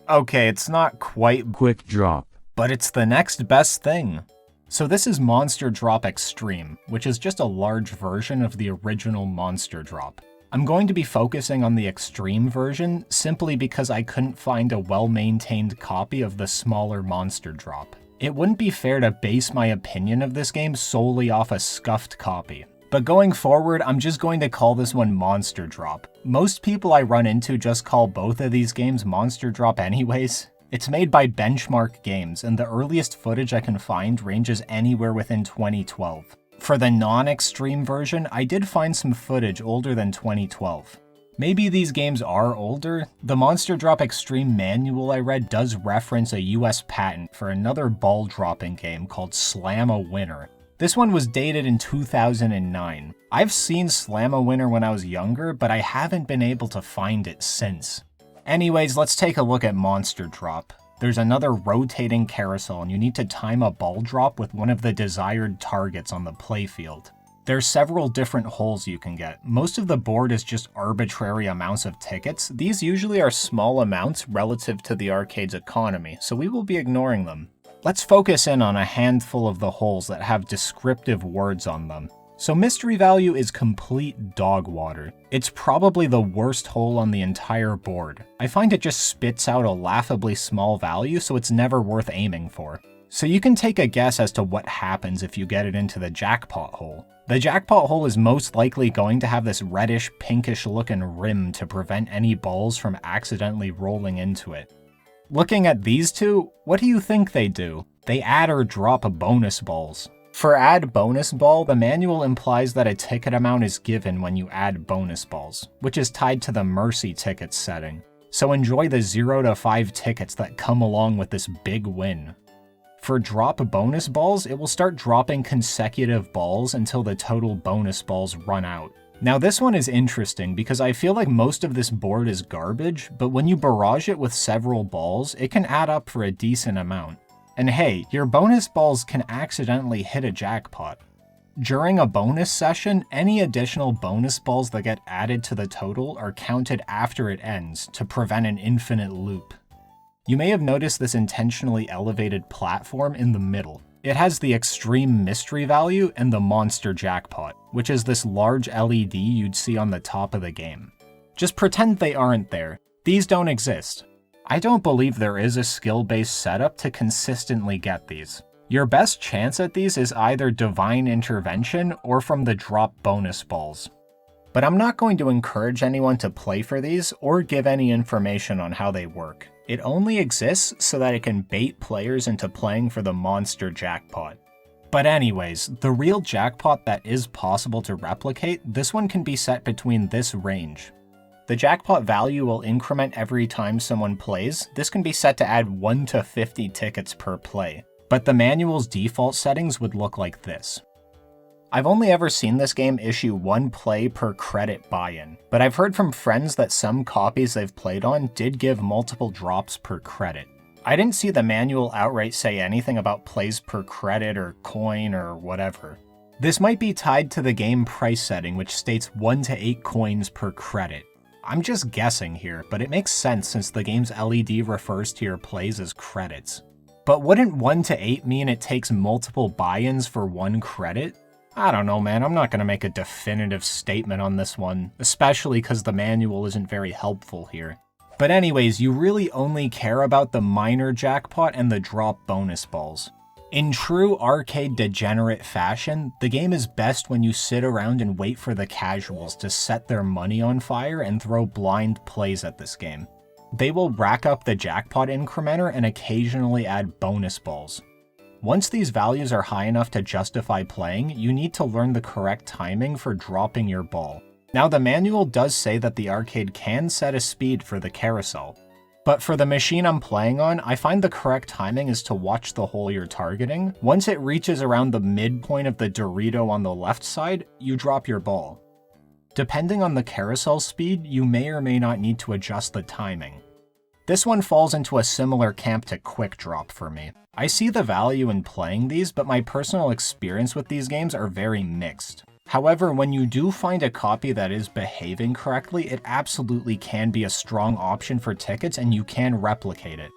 Okay, it's not quite quick drop, but it's the next best thing. So this is Monster Drop X-Treme, which is just a large version of the original Monster Drop. I'm going to be focusing on the X-Treme version simply because I couldn't find a well-maintained copy of the smaller Monster Drop. It wouldn't be fair to base my opinion of this game solely off a scuffed copy. But going forward, I'm just going to call this one Monster Drop. Most people I run into just call both of these games Monster Drop anyways. It's made by Benchmark Games, and the earliest footage I can find ranges anywhere within 2012. For the non-X-Treme version, I did find some footage older than 2012. Maybe these games are older. The Monster Drop X-Treme manual I read does reference a US patent for another ball dropping game called Slam a Winner. This one was dated in 2009. I've seen Slam a Winner when I was younger, but I haven't been able to find it since. Anyways, let's take a look at Monster Drop. There's another rotating carousel, and you need to time a ball drop with one of the desired targets on the playfield. There's several different holes you can get. Most of the board is just arbitrary amounts of tickets. These usually are small amounts relative to the arcade's economy, so we will be ignoring them. Let's focus in on a handful of the holes that have descriptive words on them. So mystery value is complete dog water. It's probably the worst hole on the entire board. I find it just spits out a laughably small value, so it's never worth aiming for. So you can take a guess as to what happens if you get it into the jackpot hole. The jackpot hole is most likely going to have this reddish, pinkish looking rim to prevent any balls from accidentally rolling into it. Looking at these two, what do you think they do? They add or drop bonus balls. For add bonus ball, the manual implies that a ticket amount is given when you add bonus balls, which is tied to the mercy tickets setting. So enjoy the 0 to 5 tickets that come along with this big win. For drop bonus balls, it will start dropping consecutive balls until the total bonus balls run out. Now this one is interesting because I feel like most of this board is garbage, but when you barrage it with several balls, it can add up for a decent amount. And hey, your bonus balls can accidentally hit a jackpot. During a bonus session, any additional bonus balls that get added to the total are counted after it ends to prevent an infinite loop. You may have noticed this intentionally elevated platform in the middle. It has the extreme mystery value and the monster jackpot, which is this large LED you'd see on the top of the game. Just pretend they aren't there. These don't exist. I don't believe there is a skill-based setup to consistently get these. Your best chance at these is either divine intervention or from the drop bonus balls. But I'm not going to encourage anyone to play for these or give any information on how they work. It only exists so that it can bait players into playing for the monster jackpot. But anyways, the real jackpot that is possible to replicate, this one can be set between this range. The jackpot value will increment every time someone plays. This can be set to add 1 to 50 tickets per play, but the manual's default settings would look like this. I've only ever seen this game issue 1 play per credit buy-in, but I've heard from friends that some copies they've played on did give multiple drops per credit. I didn't see the manual outright say anything about plays per credit or coin or whatever. This might be tied to the game price setting, which states 1 to 8 coins per credit. I'm just guessing here, but it makes sense since the game's LED refers to your plays as credits. But wouldn't 1 to 8 mean it takes multiple buy-ins for 1 credit? I don't know, man, I'm not going to make a definitive statement on this one, especially because the manual isn't very helpful here. But anyways, you really only care about the minor jackpot and the drop bonus balls. In true arcade degenerate fashion, the game is best when you sit around and wait for the casuals to set their money on fire and throw blind plays at this game. They will rack up the jackpot incrementer and occasionally add bonus balls. Once these values are high enough to justify playing, you need to learn the correct timing for dropping your ball. Now the manual does say that the arcade can set a speed for the carousel, but for the machine I'm playing on, I find the correct timing is to watch the hole you're targeting. Once it reaches around the midpoint of the Dorito on the left side, you drop your ball. Depending on the carousel speed, you may or may not need to adjust the timing. This one falls into a similar camp to Quick Drop for me. I see the value in playing these, but my personal experience with these games are very mixed. However, when you do find a copy that is behaving correctly, it absolutely can be a strong option for tickets and you can replicate it.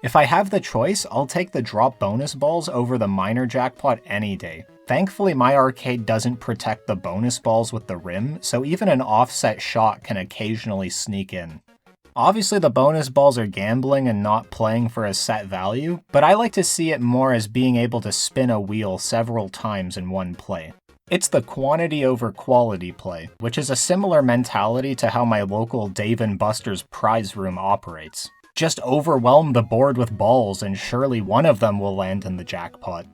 If I have the choice, I'll take the drop bonus balls over the minor jackpot any day. Thankfully, my arcade doesn't protect the bonus balls with the rim, so even an offset shot can occasionally sneak in. Obviously, the bonus balls are gambling and not playing for a set value, but I like to see it more as being able to spin a wheel several times in one play. It's the quantity over quality play, which is a similar mentality to how my local Dave & Buster's prize room operates. Just overwhelm the board with balls and surely one of them will land in the jackpot.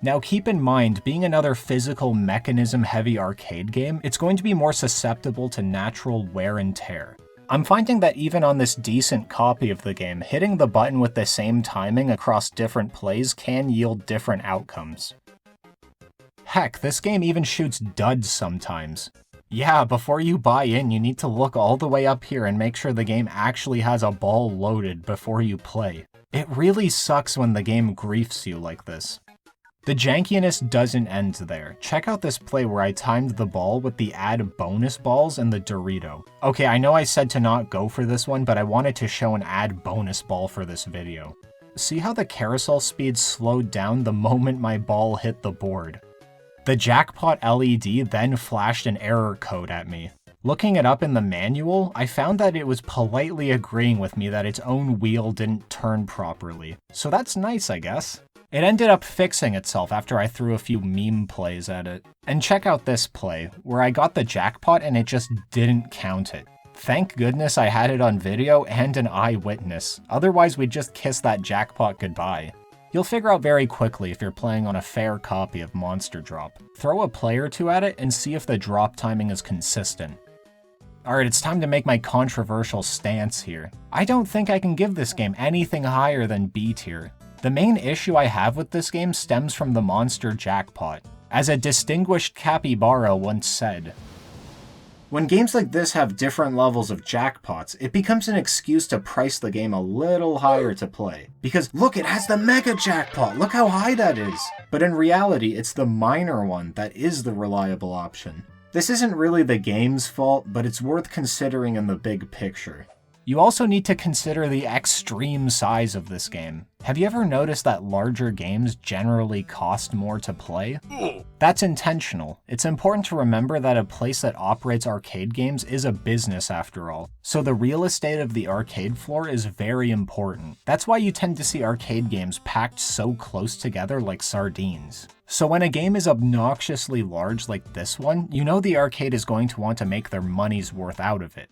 Now keep in mind, being another physical mechanism-heavy arcade game, it's going to be more susceptible to natural wear and tear. I'm finding that even on this decent copy of the game, hitting the button with the same timing across different plays can yield different outcomes. Heck, this game even shoots duds sometimes. Yeah, before you buy in, you need to look all the way up here and make sure the game actually has a ball loaded before you play. It really sucks when the game griefs you like this. The jankiness doesn't end there. Check out this play where I timed the ball with the add bonus balls and the Dorito. Okay, I know I said to not go for this one, but I wanted to show an add bonus ball for this video. See how the carousel speed slowed down the moment my ball hit the board? The jackpot LED then flashed an error code at me. Looking it up in the manual, I found that it was politely agreeing with me that its own wheel didn't turn properly. So that's nice, I guess. It ended up fixing itself after I threw a few meme plays at it. And check out this play, where I got the jackpot and it just didn't count it. Thank goodness I had it on video and an eyewitness, otherwise we'd just kiss that jackpot goodbye. You'll figure out very quickly if you're playing on a fair copy of Monster Drop. Throw a play or two at it and see if the drop timing is consistent. Alright, it's time to make my controversial stance here. I don't think I can give this game anything higher than B tier. The main issue I have with this game stems from the monster jackpot. As a distinguished capybara once said, "When games like this have different levels of jackpots, it becomes an excuse to price the game a little higher to play. Because look, it has the mega jackpot, look how high that is! But in reality, it's the minor one that is the reliable option. This isn't really the game's fault, but it's worth considering in the big picture." You also need to consider the extreme size of this game. Have you ever noticed that larger games generally cost more to play? That's intentional. It's important to remember that a place that operates arcade games is a business after all, so the real estate of the arcade floor is very important. That's why you tend to see arcade games packed so close together like sardines. So when a game is obnoxiously large like this one, you know the arcade is going to want to make their money's worth out of it.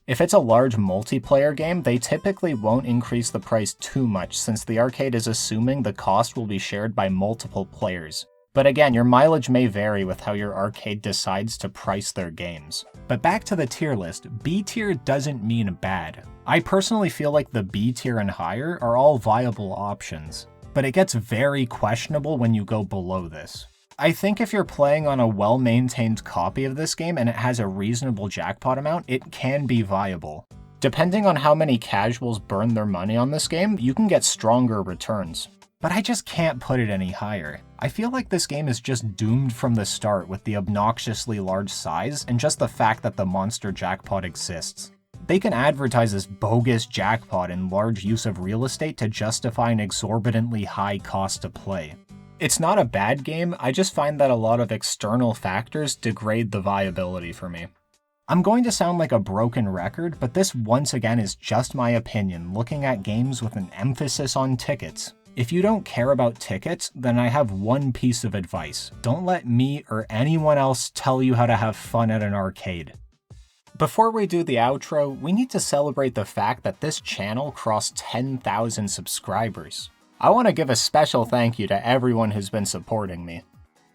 If it's a large multiplayer game, they typically won't increase the price too much since the arcade is assuming the cost will be shared by multiple players. But again, your mileage may vary with how your arcade decides to price their games. But back to the tier list, B tier doesn't mean bad. I personally feel like the B tier and higher are all viable options, but it gets very questionable when you go below this. I think if you're playing on a well-maintained copy of this game and it has a reasonable jackpot amount, it can be viable. Depending on how many casuals burn their money on this game, you can get stronger returns. But I just can't put it any higher. I feel like this game is just doomed from the start with the obnoxiously large size and just the fact that the monster jackpot exists. They can advertise this bogus jackpot and large use of real estate to justify an exorbitantly high cost to play. It's not a bad game, I just find that a lot of external factors degrade the viability for me. I'm going to sound like a broken record, but this once again is just my opinion looking at games with an emphasis on tickets. If you don't care about tickets, then I have one piece of advice. Don't let me or anyone else tell you how to have fun at an arcade. Before we do the outro, we need to celebrate the fact that this channel crossed 10,000 subscribers. I want to give a special thank you to everyone who's been supporting me.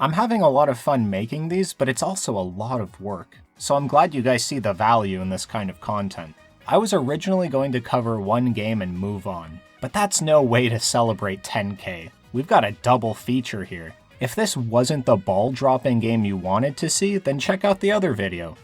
I'm having a lot of fun making these, but it's also a lot of work, so I'm glad you guys see the value in this kind of content. I was originally going to cover one game and move on, but that's no way to celebrate 10K. We've got a double feature here. If this wasn't the ball dropping game you wanted to see, then check out the other video.